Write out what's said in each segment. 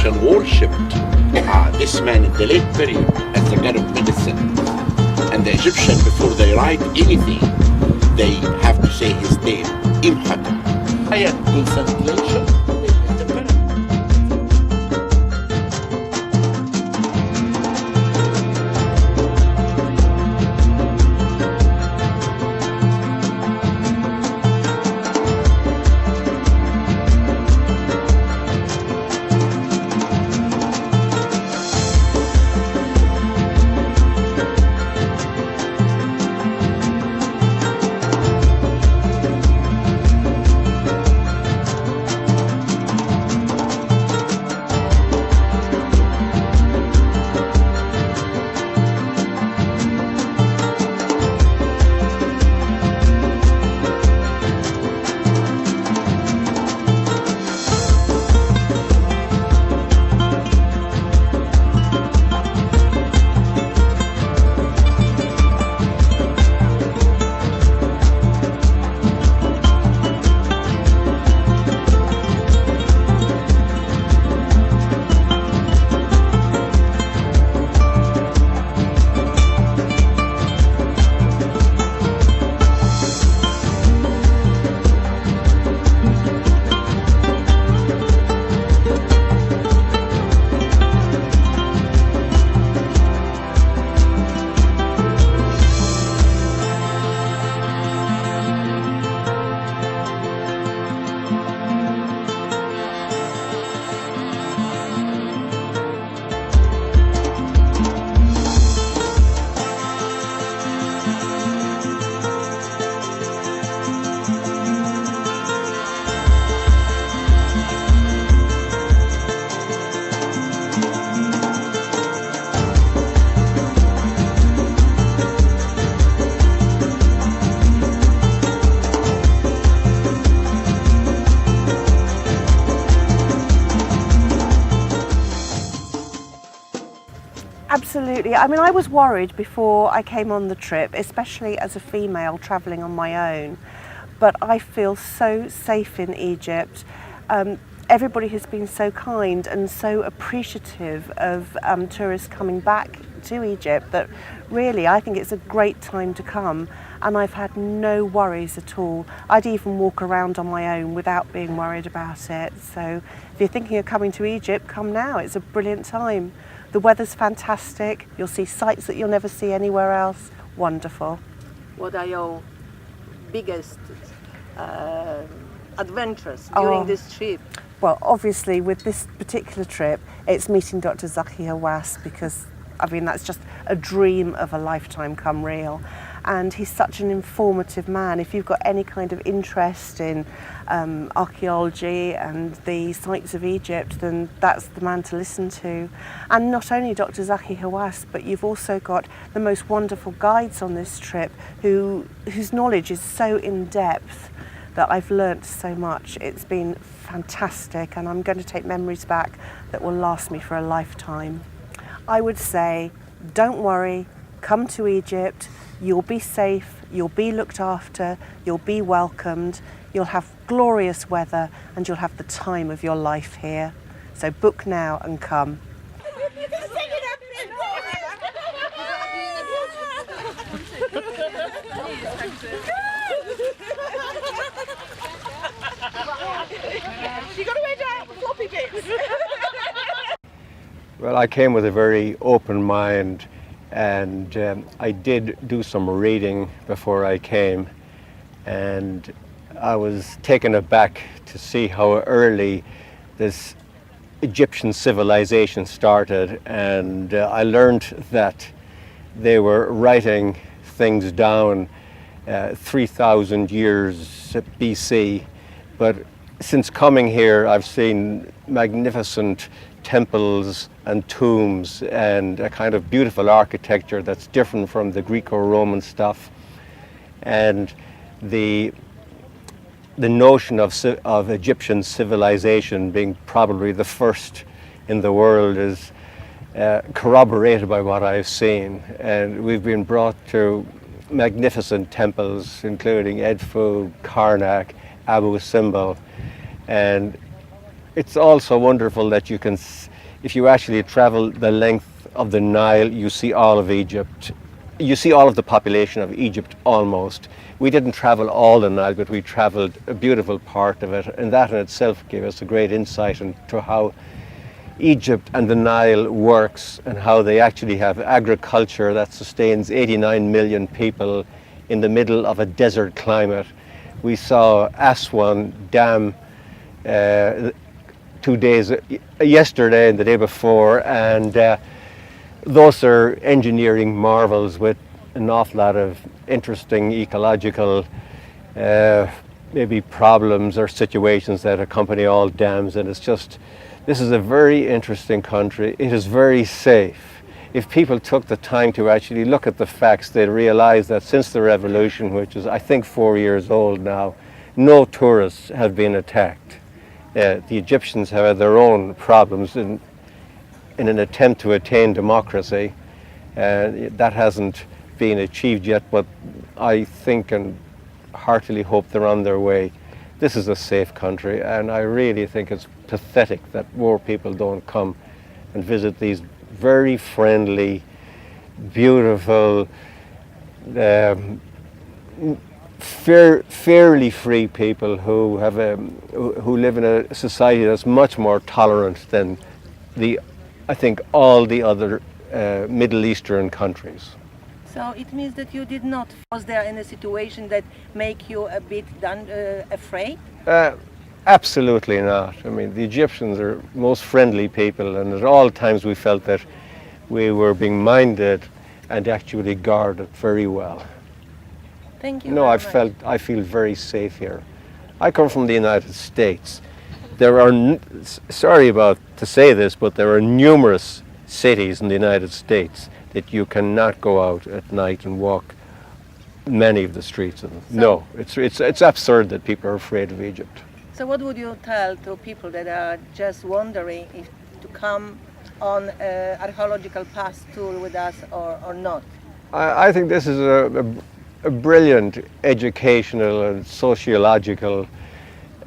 Egyptian worshipped this man in the late period as the god of medicine. And the Egyptian, before they write anything, they have to say his name, Imhotep. In translation, the pyramid. Absolutely. I mean, I was worried before I came on the trip, especially as a female travelling on my own. But I feel so safe in Egypt. Everybody has been so kind and so appreciative of tourists coming back to Egypt that really I think it's a great time to come, and I've had no worries at all. I'd even walk around on my own without being worried about it. So if you're thinking of coming to Egypt, come now. It's a brilliant time. The weather's fantastic. You'll see sights that you'll never see anywhere else. Wonderful. What are your biggest adventures during this trip? Well, obviously with this particular trip, it's meeting Dr. Zaki Hawass, because I mean that's just a dream of a lifetime come real. And he's such an informative man. If you've got any kind of interest in archaeology and the sites of Egypt, then that's the man to listen to. And not only Dr. Zaki Hawass, but you've also got the most wonderful guides on this trip whose knowledge is so in-depth that I've learnt so much. It's been fantastic, and I'm going to take memories back that will last me for a lifetime. I would say, don't worry, come to Egypt. You'll be safe, you'll be looked after, you'll be welcomed, you'll have glorious weather, and you'll have the time of your life here. So book now and come. Well, I came with a very open mind, and I did do some reading before I came, and I was taken aback to see how early this Egyptian civilization started, and I learned that they were writing things down 3,000 years BC, but since coming here I've seen magnificent temples and tombs and a kind of beautiful architecture that's different from the Greco-Roman stuff. And the notion of Egyptian civilization being probably the first in the world is corroborated by what I've seen. And we've been brought to magnificent temples, including Edfu, Karnak, Abu Simbel. And it's also wonderful that you can if you actually travel the length of the Nile, you see all of Egypt. You see all of the population of Egypt almost. We didn't travel all the Nile, but we traveled a beautiful part of it, and that in itself gave us a great insight into how Egypt and the Nile works and how they actually have agriculture that sustains 89 million people in the middle of a desert climate. We saw Aswan Dam 2 days, yesterday and the day before, and those are engineering marvels with an awful lot of interesting ecological maybe problems or situations that accompany all dams, and it's just, this is a very interesting country. It is very safe. If people took the time to actually look at the facts, they'd realize that since the revolution, which is I think 4 years old now, no tourists have been attacked. The Egyptians have had their own problems in an attempt to attain democracy. That hasn't been achieved yet, but I think and heartily hope they're on their way. This is a safe country, and I really think it's pathetic that more people don't come and visit these very friendly, beautiful, fairly free people who have who live in a society that's much more tolerant than I think all the other Middle Eastern countries. So it means that you did not. Was there any situation that make you a bit afraid? Absolutely not. I mean, the Egyptians are most friendly people, and at all times we felt that we were being minded and actually guarded very well. Thank you. No, I feel very safe here. I come from the United States. There are, sorry to say this, but there are numerous cities in the United States that you cannot go out at night and walk many of the streets of them. No, it's absurd that people are afraid of Egypt. So what would you tell to people that are just wondering if to come on an archaeological pass tour with us or not? I think this is a brilliant educational and sociological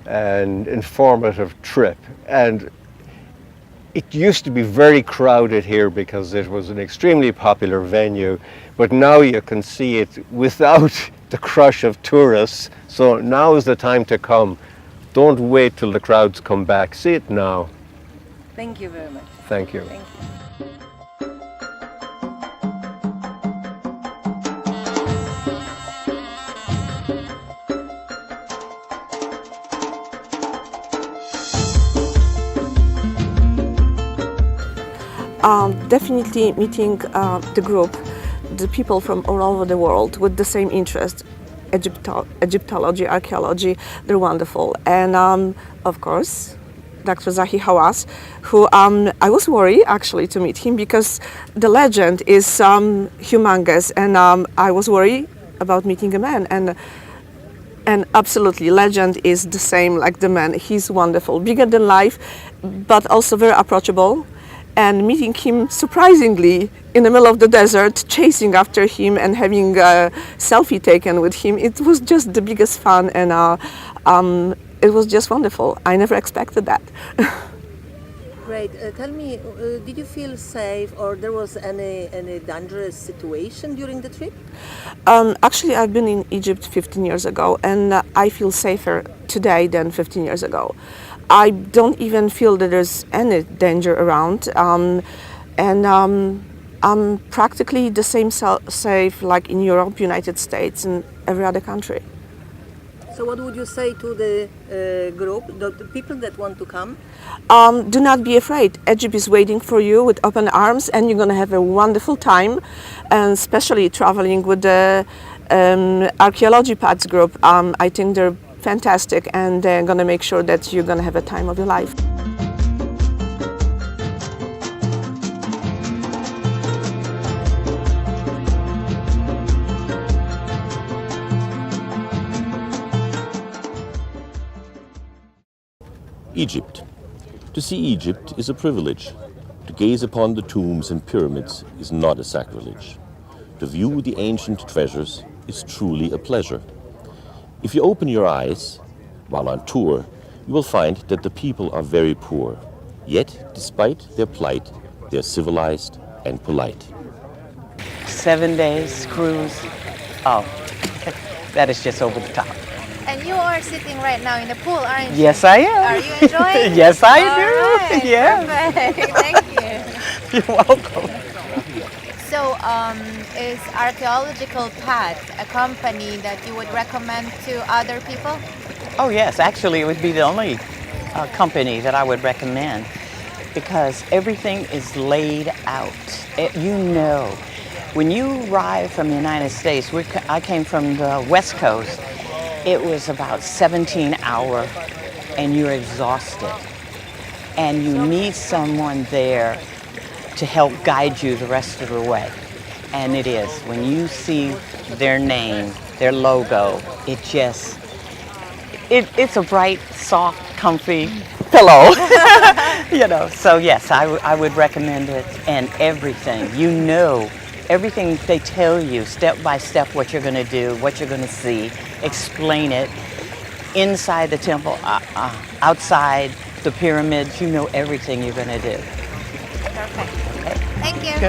and informative trip. And it used to be very crowded here because it was an extremely popular venue, but now you can see it without the crush of tourists. So now is the time to come. Don't wait till the crowds come back. See it now. Thank you very much. Thank you. Thank you. Definitely meeting the group, the people from all over the world with the same interest, Egyptology, archaeology, they're wonderful. And of course, Dr. Zahi Hawass, who I was worried actually to meet him because the legend is humongous, and I was worried about meeting a man. And absolutely, legend is the same like the man. He's wonderful, bigger than life, but also very approachable. And meeting him surprisingly in the middle of the desert, chasing after him and having a selfie taken with him, it was just the biggest fun, and it was just wonderful. I never expected that. Great. Tell me, did you feel safe, or there was any dangerous situation during the trip? Actually, I've been in Egypt 15 years ago, and I feel safer today than 15 years ago. I don't even feel that there's any danger around, and I'm practically the same safe like in Europe, United States, and every other country. So what would you say to the group, the people that want to come? Do not be afraid. Egypt is waiting for you with open arms, and you're going to have a wonderful time, and especially traveling with the Archaeology Paths group. I think they're fantastic, and they're going to make sure that you're going to have a time of your life. Egypt. To see Egypt is a privilege. To gaze upon the tombs and pyramids is not a sacrilege. To view the ancient treasures is truly a pleasure. If you open your eyes while on tour, you will find that the people are very poor. Yet, despite their plight, they're civilized and polite. 7 days cruise. Oh, that is just over the top. And you are sitting right now in the pool, aren't you? Yes, I am. Are you enjoying? Yes, I All do. right, Yeah. Perfect. Thank you. You're welcome. So, is Archaeological Path a company that you would recommend to other people? Oh, yes. Actually, it would be the only company that I would recommend because everything is laid out. When you arrive from the United States, I came from the West Coast. It was about 17 hours and you're exhausted. And you need someone there to help guide you the rest of the way. And it is. When you see their name, their logo, it's a bright, soft, comfy pillow. So yes, I would recommend it. And everything, everything they tell you step by step what you're going to do, what you're going to see, explain it. Inside the temple, outside the pyramids, everything you're going to do. Perfect. Okay. Thank you.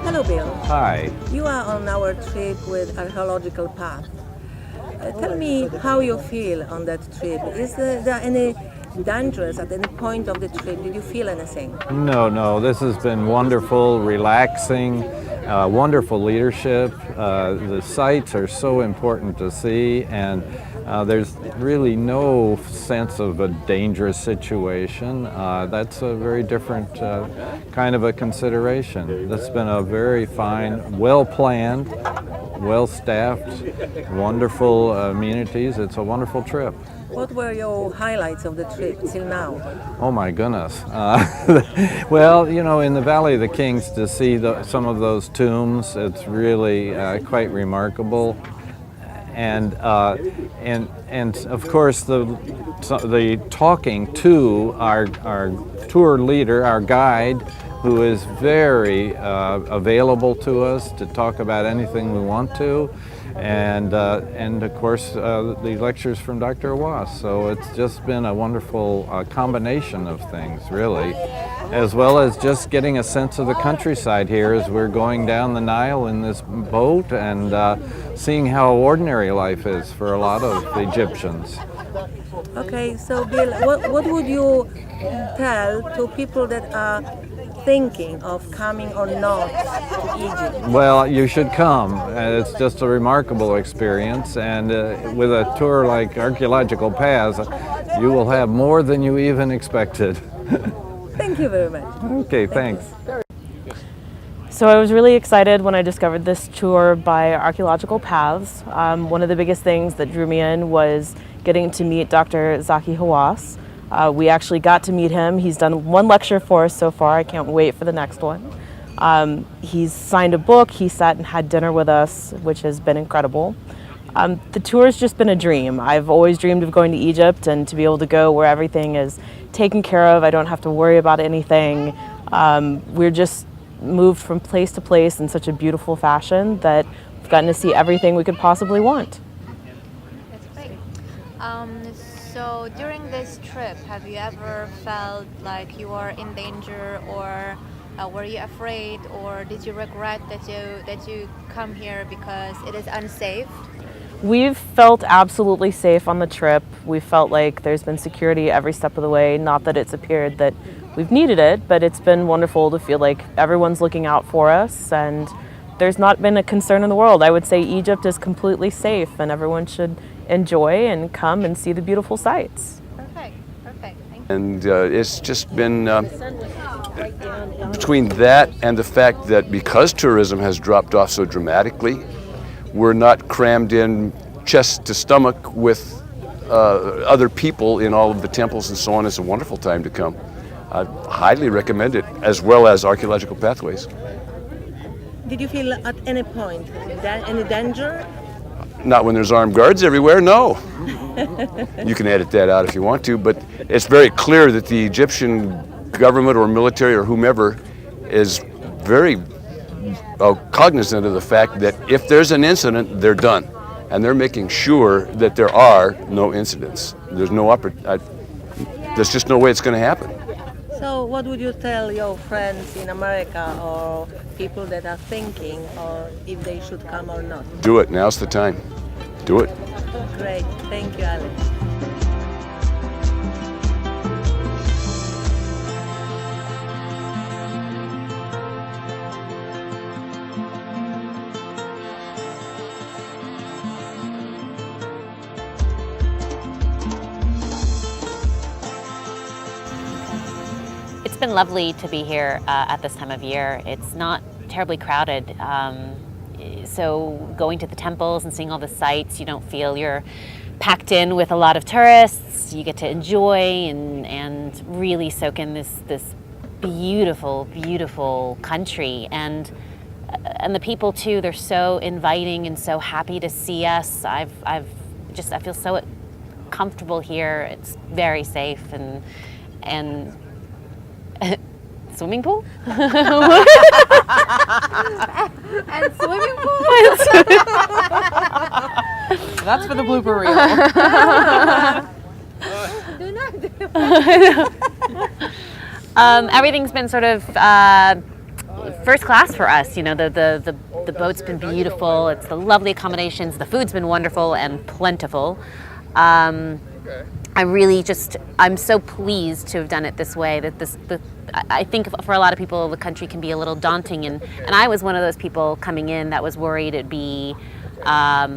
Hello, Bill. Hi. You are on our trip with Archaeological Path. Tell me how you feel on that trip. Is there any dangerous at any point of the trip? Did you feel anything? No, this has been wonderful, relaxing, wonderful leadership. The sites are so important to see, and there's really no sense of a dangerous situation. That's a very different kind of a consideration. This has been a very fine, well-planned, well-staffed, wonderful amenities. It's a wonderful trip. What were your highlights of the trip till now? Oh my goodness. Well, in the Valley of the Kings, to see some of those tombs, it's really quite remarkable. And of course the talking to our tour leader, our guide, who is very available to us to talk about anything we want to. And of course the lectures from Dr. Awas. So it's just been a wonderful combination of things, really, as well as just getting a sense of the countryside here as we're going down the Nile in this boat and seeing how ordinary life is for a lot of Egyptians. Okay, so Bill, what would you tell to people that are thinking of coming or not to Egypt? Well, you should come. It's just a remarkable experience, and with a tour like Archaeological Paths, you will have more than you even expected. Thank you very much. Okay, thanks. So I was really excited when I discovered this tour by Archaeological Paths. One of the biggest things that drew me in was getting to meet Dr. Zaki Hawass. We actually got to meet him. He's done one lecture for us so far. I can't wait for the next one. He's signed a book. He sat and had dinner with us, which has been incredible. The tour's just been a dream. I've always dreamed of going to Egypt and to be able to go where everything is taken care of. I don't have to worry about anything. We're just moved from place to place in such a beautiful fashion that we've gotten to see everything we could possibly want. That's great. So during this trip, have you ever felt like you are in danger, or were you afraid, or did you regret that you come here because it is unsafe? We've felt absolutely safe on the trip. We felt like there's been security every step of the way. Not that it's appeared that we've needed it, but it's been wonderful to feel like everyone's looking out for us, and there's not been a concern in the world. I would say Egypt is completely safe, and everyone should enjoy and come and see the beautiful sights. Perfect. Thank you. And it's just been between that and the fact that because tourism has dropped off so dramatically, we're not crammed in chest to stomach with other people in all of the temples and so on. It's a wonderful time to come. I highly recommend it, as well as Archaeological Pathways. Did you feel at any point any danger? Not when there's armed guards everywhere, no. You can edit that out if you want to, but it's very clear that the Egyptian government or military or whomever is very cognizant of the fact that if there's an incident, they're done. And they're making sure that there are no incidents. There's just no way it's going to happen. So what would you tell your friends in America or people that are thinking or if they should come or not? Do it. Now's the time. Do it. Great. Thank you, Alex. It's been lovely to be here at this time of year. It's not terribly crowded. So going to the temples and seeing all the sights, you don't feel you're packed in with a lot of tourists. You get to enjoy and really soak in this beautiful, beautiful country. And the people too, they're so inviting and so happy to see us. I feel so comfortable here. It's very safe and swimming pool? And swimming pool? That's for the blooper reel. Do not do Everything's been sort of first class for us. You know, the boat's been beautiful. It's the lovely accommodations. The food's been wonderful and plentiful. I'm so pleased to have done it this way. I think for a lot of people, the country can be a little daunting, and I was one of those people coming in that was worried it'd be a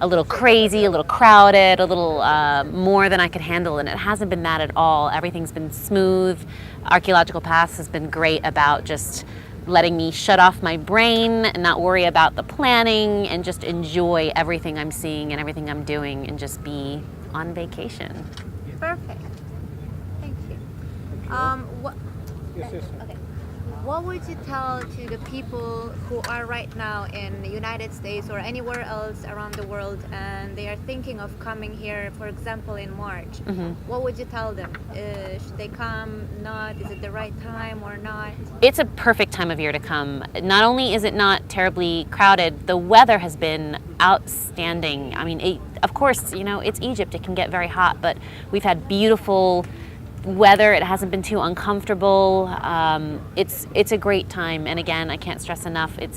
little crazy, a little crowded, a little more than I could handle, and it hasn't been that at all. Everything's been smooth. Archaeological Paths has been great about just letting me shut off my brain and not worry about the planning and just enjoy everything I'm seeing and everything I'm doing and just be on vacation. Perfect. Thank you. What would you tell to the people who are right now in the United States or anywhere else around the world and they are thinking of coming here, for example, in March? Mm-hmm. What would you tell them? Should they come? Not? Is it the right time or not? It's a perfect time of year to come. Not only is it not terribly crowded, the weather has been outstanding. I mean, of course, you know, it's Egypt. It can get very hot, but we've had beautiful weather. It hasn't been too uncomfortable. It's a great time, and again, I can't stress enough. It's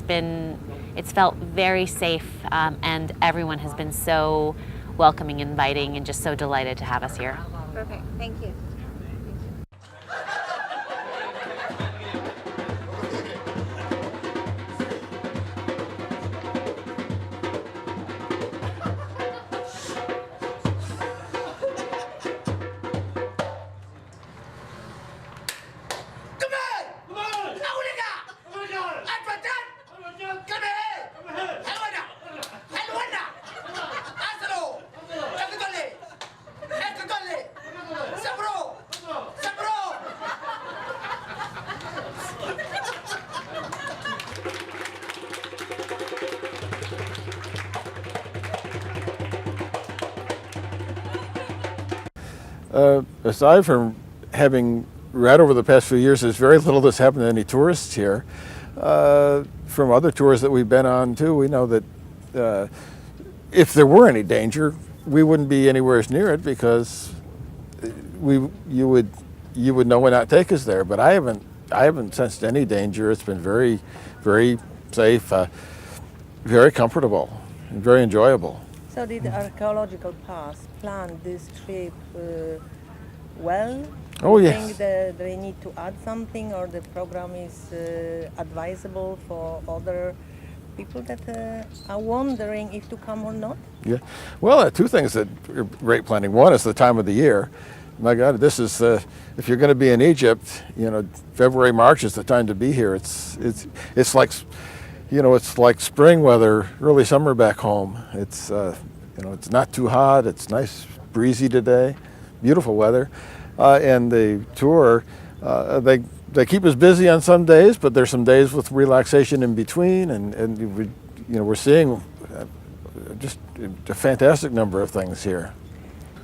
felt very safe, and everyone has been so welcoming, inviting, and just so delighted to have us here. Perfect. Thank you. Aside from having read over the past few years, there's very little that's happened to any tourists here. From other tours that we've been on too, we know that if there were any danger, we wouldn't be anywhere near it because you would know when not take us there. But I haven't sensed any danger. It's been very, very safe, very comfortable, and very enjoyable. So did Archaeological Paths plan this trip well? Oh, Do you yes. think that they need to add something, or the program is advisable for other people that are wondering if to come or not? Yeah. Well, two things that are great planning. One is the time of the year. My God, this is if you're going to be in Egypt, you know, February, March is the time to be here. It's like, you know, it's like spring weather, early summer back home. It's you know, it's not too hot. It's nice, breezy today, beautiful weather, and the tour they keep us busy on some days, but there's some days with relaxation in between, and we, you know, we're seeing just a fantastic number of things here.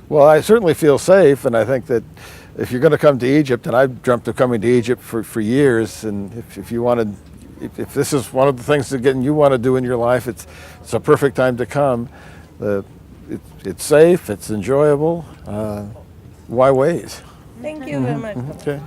Well, I certainly feel safe, and I think that if you're going to come to Egypt, and I've dreamt of coming to Egypt for years, and if you wanted, if this is one of the things that you want to do in your life, it's a perfect time to come. It's safe, it's enjoyable. Why wait? Thank you very much. Okay.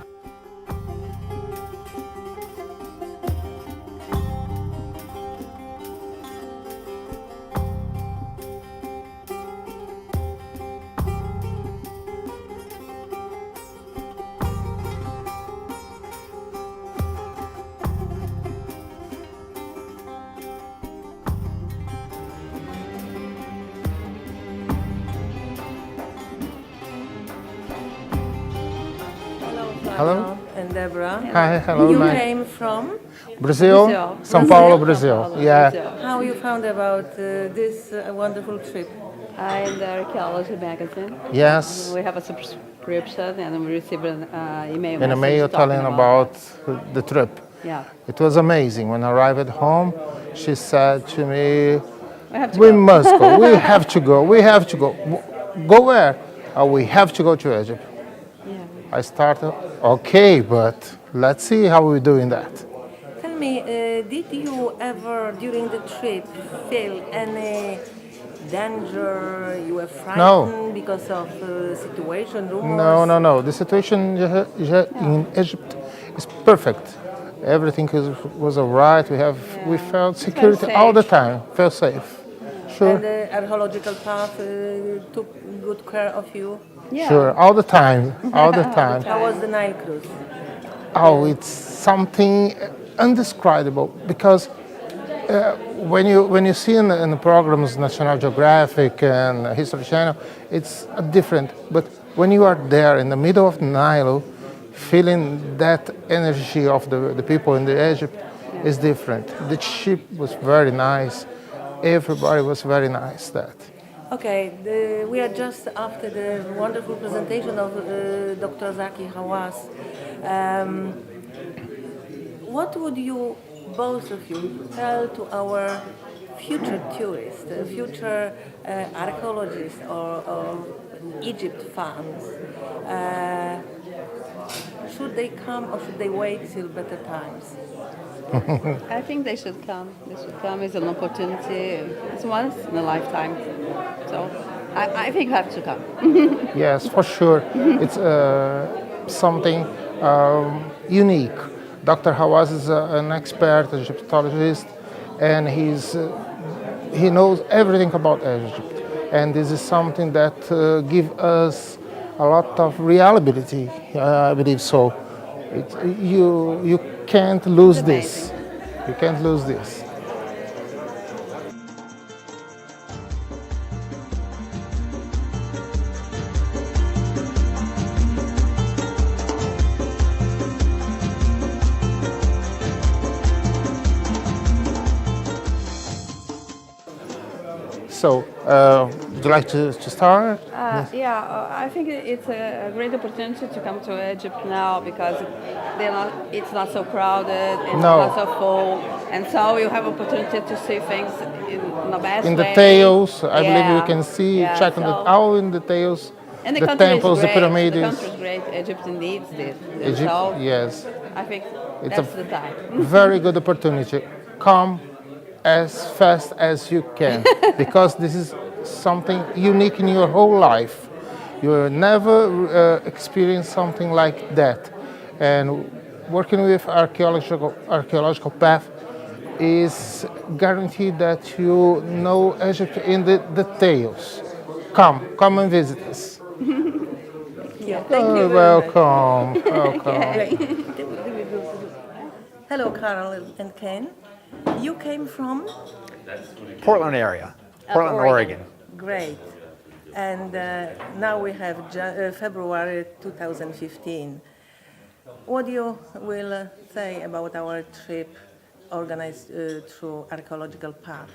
Hello. And Deborah. Hi, hello. You came from Brazil, São Paulo, Brazil. Yeah. How you found about this wonderful trip? In the Archaeology magazine. Yes. We have a subscription and we received an email. In a mail telling about the trip. Yeah. It was amazing. When I arrived at home, she said to me, we must go. We have to go. We have to go. Go where? We have to go to Egypt. Yeah. I started, okay, but let's see how we're doing that. Tell me, did you ever during the trip feel any danger? You were frightened because of situation, rumors? No. The situation in Egypt is perfect. Everything was all right. We felt security all the time. Felt safe. Sure. And the archaeological path took good care of you? Yeah. Sure, all the time. All the time. How was the Nile cruise? Oh, it's something indescribable because when you see in the programs National Geographic and History Channel, it's different. But when you are there in the middle of the Nile, feeling that energy of the people in the Egypt is different. The ship was very nice. Everybody was very nice. Okay, we are just after the wonderful presentation of Dr. Zaki Hawass. What would you, both of you, tell to our future tourists, future archaeologists or Egypt fans? Should they come or should they wait till better times? I think they should come. They should come. It's an opportunity. It's once in a lifetime. So I think you have to come. Yes, for sure. It's something unique. Dr. Hawass is an expert Egyptologist, and he knows everything about Egypt. And this is something that gives us a lot of reliability, I believe so. You can't lose this. You can't lose this. So, would you like to start? Yeah, I think it's a great opportunity to come to Egypt now because it's not so crowded, it's not so full, and so you have opportunity to see things in the best way. In details, I believe you can see, check all in details. And the temples, the pyramids. The country is great. Egypt needs this. Egypt, so yes. I think it's that's the time. Very good opportunity. Come as fast as you can because this is something unique in your whole life. You will never experience something like that. And working with archaeological path is guaranteed that you know Egypt in the details. Come and visit us. Thank you. Welcome. Hello, Carol and Ken. You came from? Portland area, Portland, Oregon. Great. And now we have February 2015. What do you will say about our trip organized through Archaeological Path?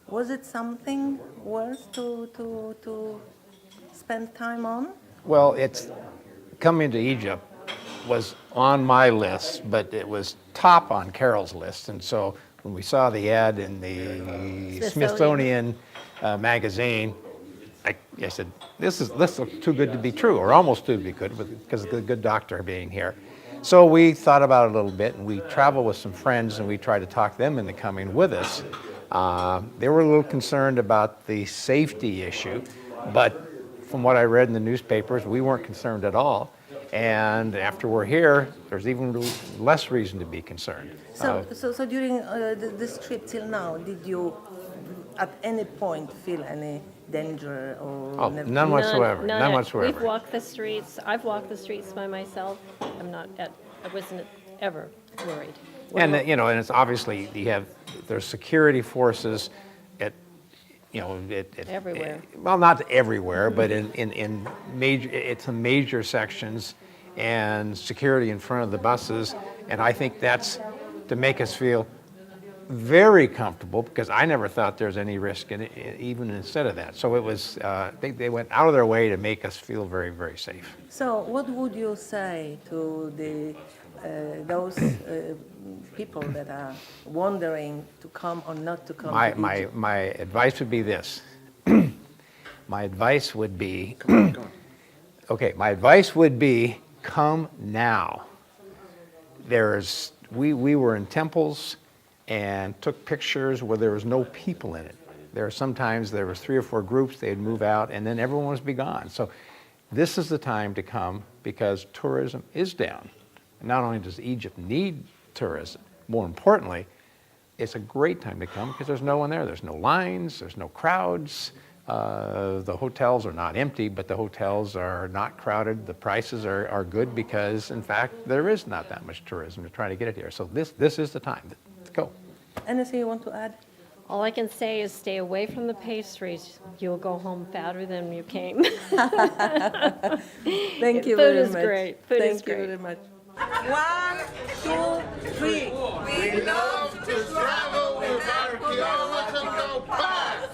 Was it something worth to spend time on? Well, it's coming to Egypt was on my list, but it was top on Carol's list, and so when we saw the ad in the Smithsonian magazine, I said, this looks too good to be true, or almost too good because of the good doctor being here. So we thought about it a little bit, and we traveled with some friends, and we tried to talk them into coming with us. They were a little concerned about the safety issue, but from what I read in the newspapers, we weren't concerned at all. And after we're here, there's even less reason to be concerned. So during this trip till now, did you at any point feel any danger or none whatsoever. None whatsoever. We've walked the streets. I've walked the streets by myself. I wasn't ever worried. And and it's obviously there's security forces at everywhere. Well, not everywhere, but in major sections, and security in front of the buses, and I think that's to make us feel very comfortable, because I never thought there was any risk in it, even instead of that. So it was, they went out of their way to make us feel very, very safe. So what would you say to those people that are wondering to come or not to come to Egypt? My advice would be this. My advice would be, my advice would be, come now. We were in temples and took pictures where there was no people in it. Sometimes there was 3 or 4 groups, they'd move out, and then everyone was be gone. So this is the time to come, because tourism is down. Not only does Egypt need tourism, more importantly, it's a great time to come because there's no one there. There's no lines, there's no crowds. The hotels are not empty, but the hotels are not crowded. The prices are good because, in fact, there is not that much tourism to try to get it here. So this is the time. Let's go. Anything you want to add? All I can say is stay away from the pastries. You'll go home fatter than you came. Thank you very much. Food is great. Thank you very much. 1, 2, 3. We love to travel with Archaeological Path.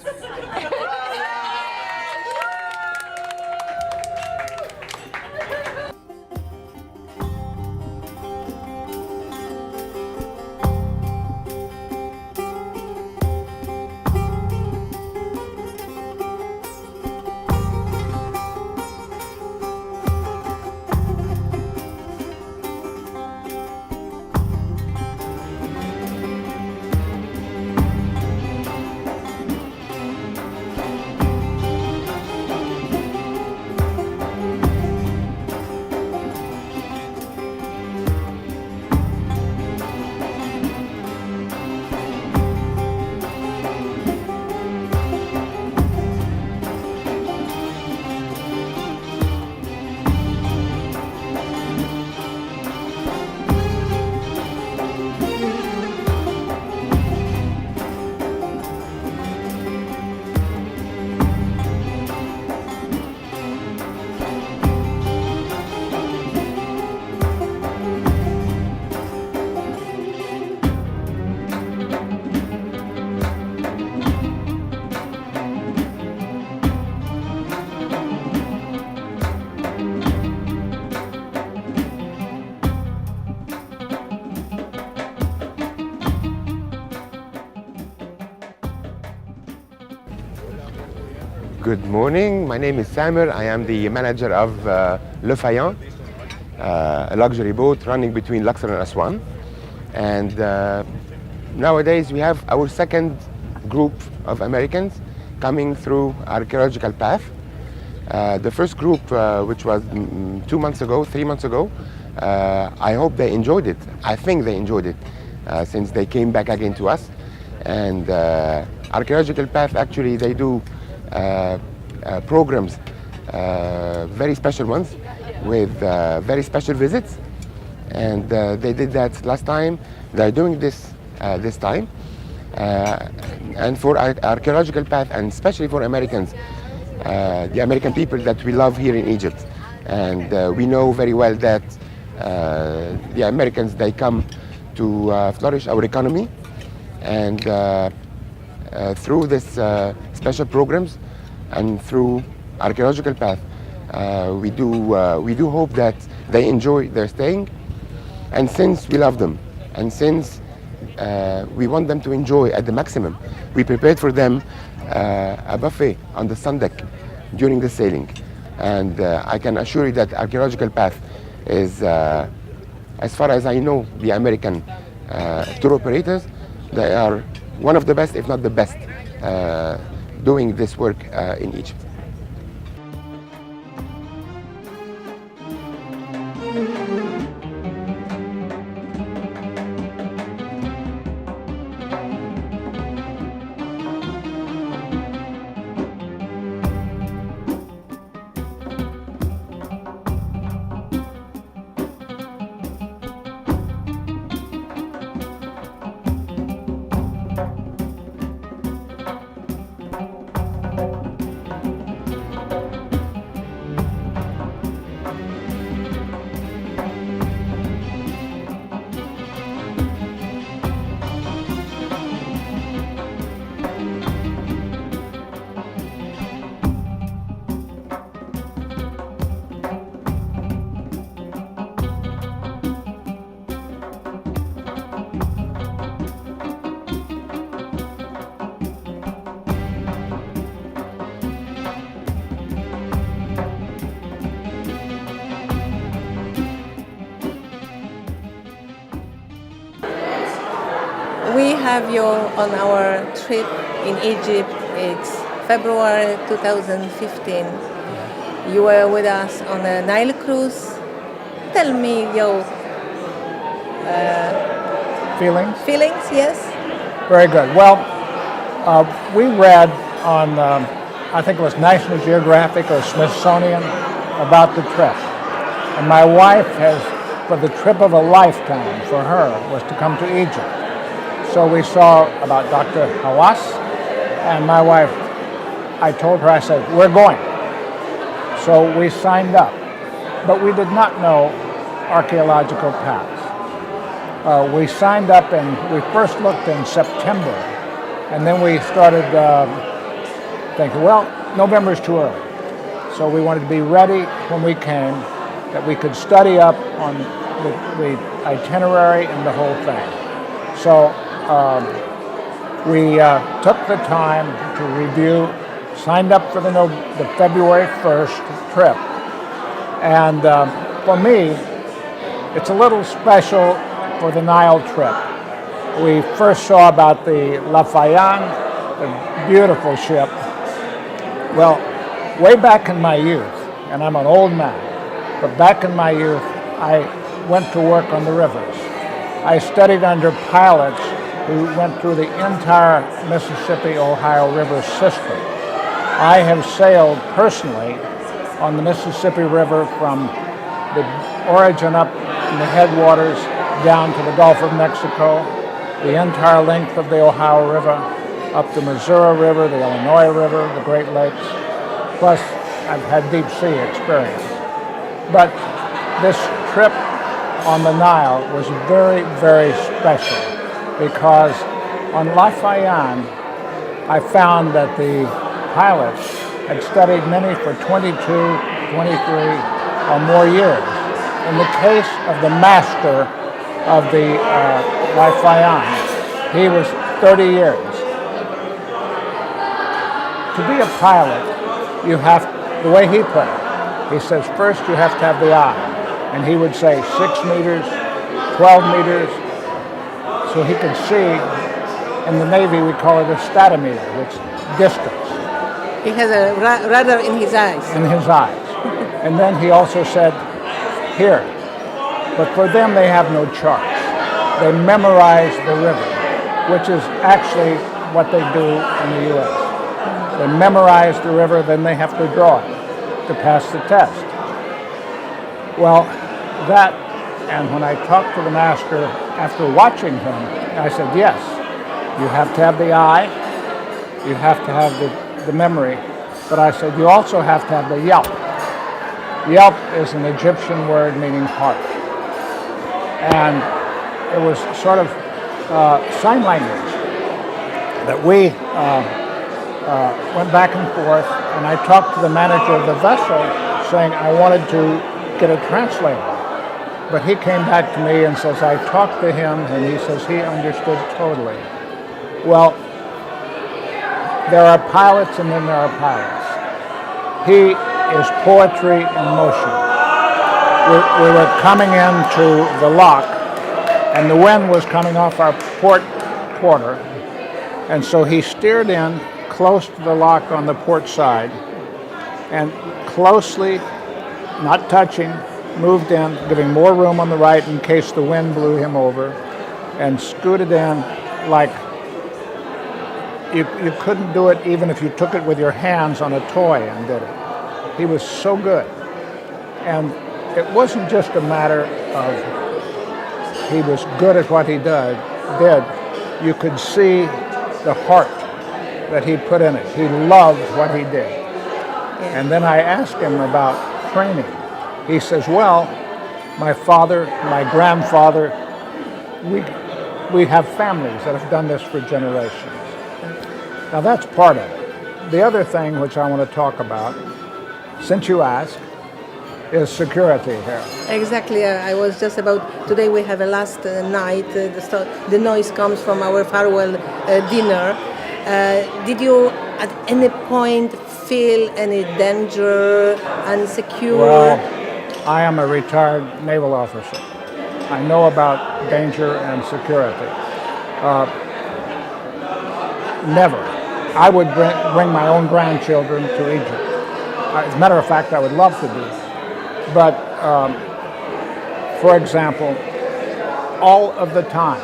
Good morning, my name is Samer. I am the manager of Le Fayant, a luxury boat running between Luxor and Aswan. And nowadays we have our second group of Americans coming through Archaeological Path. The first group, which was 3 months ago, I hope they enjoyed it. I think they enjoyed it since they came back again to us. And Archaeological Path, actually, they do programs, very special ones, with very special visits. And they did that last time. They're doing this this time. And for Archaeological Path, and especially for Americans, the American people that we love here in Egypt. And we know very well that the Americans, they come to flourish our economy. And through this special programs and through Archaeological Path, we do hope that they enjoy their staying. And since we love them, and since we want them to enjoy at the maximum. We prepared for them a buffet on the sun deck during the sailing. And I can assure you that Archaeological Path is, as far as I know, the American tour operators, they are one of the best, if not the best, doing this work in Egypt. We have you on our trip in Egypt. It's February 2015. You were with us on a Nile cruise. Tell me your feelings. Feelings, yes. Very good. Well, we read on, I think it was National Geographic or Smithsonian, about the trip. And my wife has, for the trip of a lifetime for her, was to come to Egypt. So we saw about Dr. Hawass, and my wife, I told her, I said, we're going. So we signed up, but we did not know Archaeological Paths. We signed up and we first looked in September, and then we started thinking, well, November is too early. So we wanted to be ready when we came, that we could study up on the itinerary and the whole thing. So we took the time to review, signed up for the February 1st trip. And for me, it's a little special for the Nile trip. We first saw about the Lafayette, the beautiful ship. Well, way back in my youth, and I'm an old man, but back in my youth, I went to work on the rivers. I studied under pilots who went through the entire Mississippi-Ohio River system. I have sailed personally on the Mississippi River from the origin up in the headwaters down to the Gulf of Mexico, the entire length of the Ohio River, up the Missouri River, the Illinois River, the Great Lakes. Plus, I've had deep sea experience. But this trip on the Nile was very, very special because on Lafayette, I found that the pilots had studied many for 22, 23 or more years. In the case of the master of the Lafayette, he was 30 years. To be a pilot, you have, the way he put it, he says, first you have to have the eye. And he would say 6 meters, 12 meters, so he could see. In the Navy, we call it a statometer, which is distance. He has a radar in his eyes. In his eyes. And then he also said, here. But for them, they have no charts. They memorize the river, which is actually what they do in the U.S. They memorize the river, then they have to draw it to pass the test. Well, that, and when I talked to the master after watching him, I said, yes, you have to have the eye, you have to have the memory, but I said, you also have to have the yelp. Yelp is an Egyptian word meaning heart. And it was sort of sign language that we went back and forth, and I talked to the manager of the vessel saying I wanted to get a translator. But he came back to me and says, I talked to him, and he says he understood totally. Well, there are pilots and then there are pilots. He is poetry in motion. We were coming into the lock, and the wind was coming off our port quarter, and so he steered in close to the lock on the port side, and closely, not touching, moved in, giving more room on the right in case the wind blew him over, and scooted in like you couldn't do it even if you took it with your hands on a toy and did it. He was so good. And it wasn't just a matter of he was good at what he did. You could see the heart that he put in it. He loved what he did. And then I asked him about training. He says, well, my father, my grandfather, we have families that have done this for generations. Now that's part of it. The other thing which I want to talk about, since you asked, is security here. Exactly. I was just about, today we have a last night, the noise comes from our farewell dinner. Did you at any point feel any danger, insecure? Well, I am a retired naval officer. I know about danger and security. Never. I would bring my own grandchildren to Egypt. As a matter of fact, I would love to do that. But, for example, all of the time,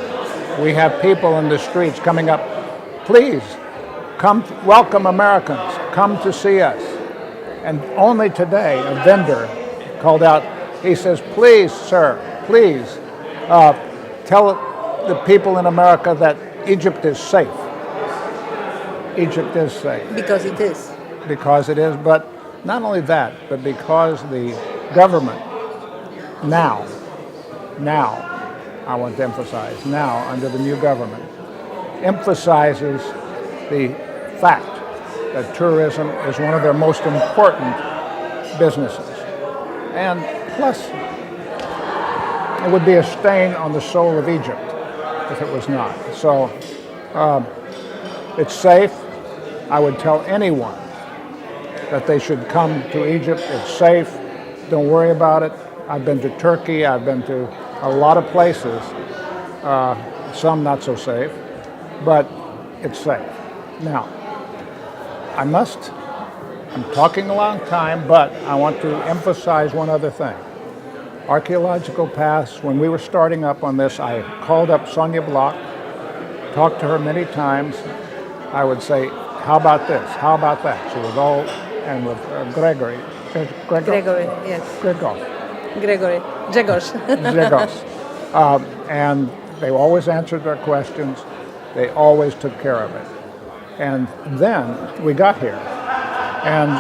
we have people in the streets coming up, please, come, welcome Americans, come to see us. And only today, a vendor called out, he says, please, sir, please, tell the people in America that Egypt is safe. Egypt is safe. Because it is. Because it is, but not only that, but because the government now, I want to emphasize, now under the new government, emphasizes the fact that tourism is one of their most important businesses. And plus, it would be a stain on the soul of Egypt if it was not. So it's safe. I would tell anyone that they should come to Egypt. It's safe. Don't worry about it. I've been to Turkey. I've been to a lot of places, some not so safe, but it's safe. Now, I'm talking a long time, but I want to emphasize one other thing. Archaeological paths, when we were starting up on this, I called up Sonia Block, talked to her many times. I would say, how about this? How about that? She was all, and with Gregory, Yes. Grzegorz. And they always answered their questions. They always took care of it. And then we got here. And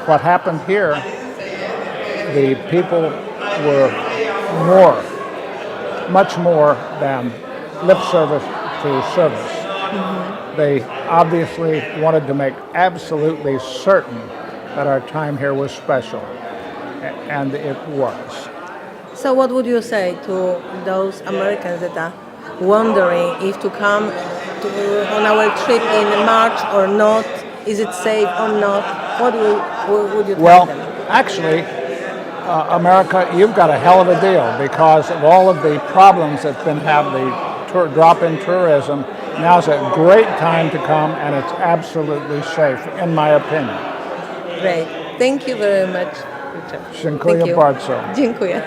what happened here, the people were much more than lip service to service. Mm-hmm. They obviously wanted to make absolutely certain that our time here was special, and it was. So what would you say to those Americans that are wondering if to come on our trip in March or not? Is it safe or not? What would you tell them? Well, actually, America, you've got a hell of a deal because of all of the problems that's been the drop in tourism. Now's a great time to come, and it's absolutely safe, in my opinion. Great. Thank you very much. Dziękuję bardzo. Dziękuję.